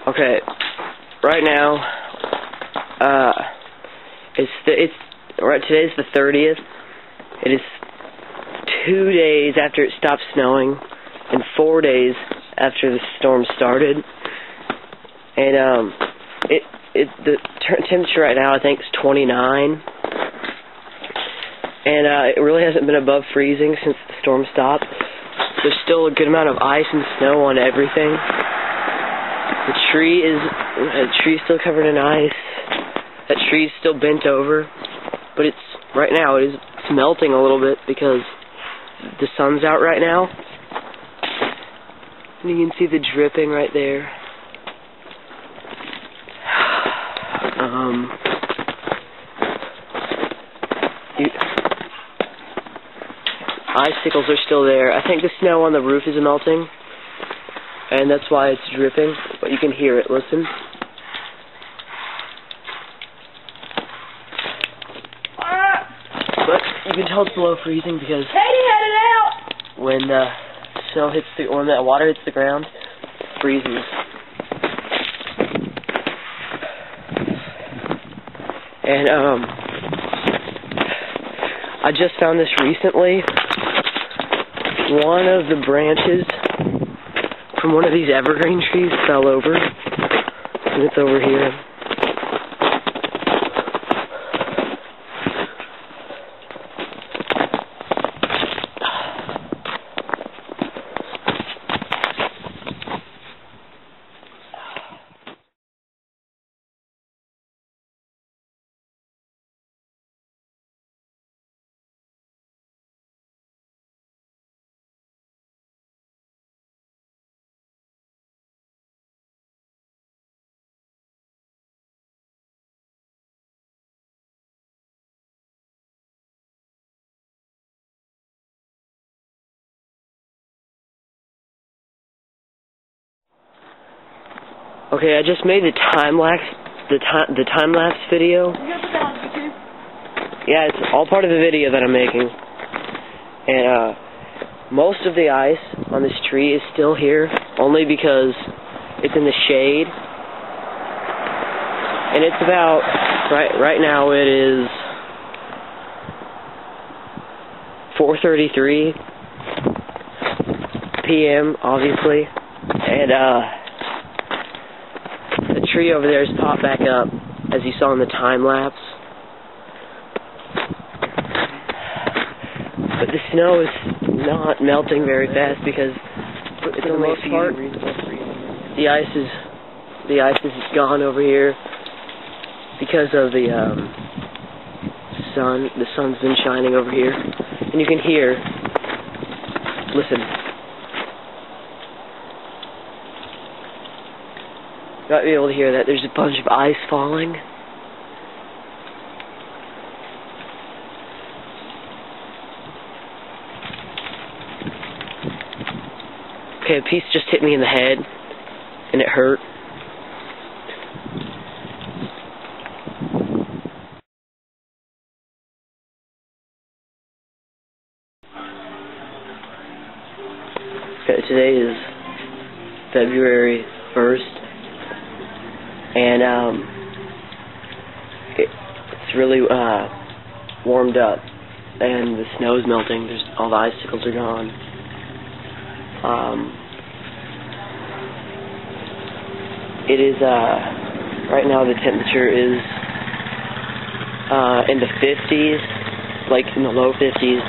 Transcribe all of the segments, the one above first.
Okay. Right now, today's the 30th. It is 2 days after it stopped snowing, and 4 days after the storm started. And the temperature right now I think is 29, and it really hasn't been above freezing since the storm stopped. There's still a good amount of ice and snow on everything. The tree's still covered in ice. That tree's still bent over, but right now it's melting a little bit because the sun's out right now. And you can see the dripping right there. Icicles are still there. I think the snow on the roof is melting, and that's why it's dripping, but you can hear it. Listen. But you can tell it's below freezing because when the when that water hits the ground, it freezes. And I just found this recently. One of the branches from one of these evergreen trees fell over, and it's over here. Okay, I just made the time lapse video. Yeah, it's all part of the video that I'm making. And most of the ice on this tree is still here, only because it's in the shade. And it's about right now it is 4:33 p.m. obviously, and the tree over there has popped back up, as you saw in the time lapse. But the snow is not melting very fast because, for the most part, the ice is gone over here because of the sun. The sun's been shining over here, and you can hear. Listen. You might be able to hear that. There's a bunch of ice falling. Okay, a piece just hit me in the head, and it hurt. Okay, today is February 1st. And it's really warmed up, and the snow's melting. All the icicles are gone. It is right now the temperature is in the 50s, like in the low 50s.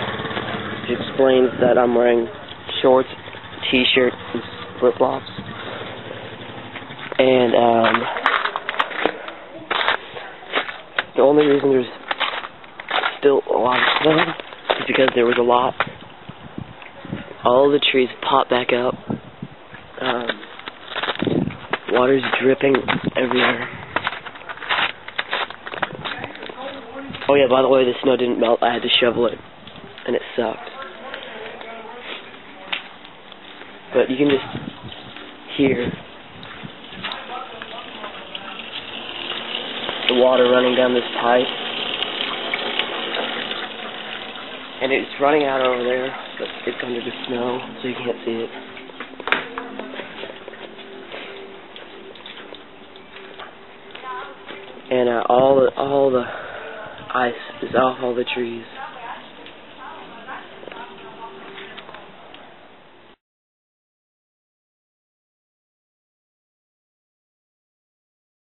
Which explains that I'm wearing shorts, t-shirt, and flip-flops. And the only reason there's still a lot of snow is because there was a lot. All the trees popped back up. Water's dripping everywhere. Oh yeah, by the way, the snow didn't melt. I had to shovel it, and it sucked. But you can just hear the water running down this pipe, and it's running out over there, but it's under the snow, so you can't see it. and all the ice is off all the trees.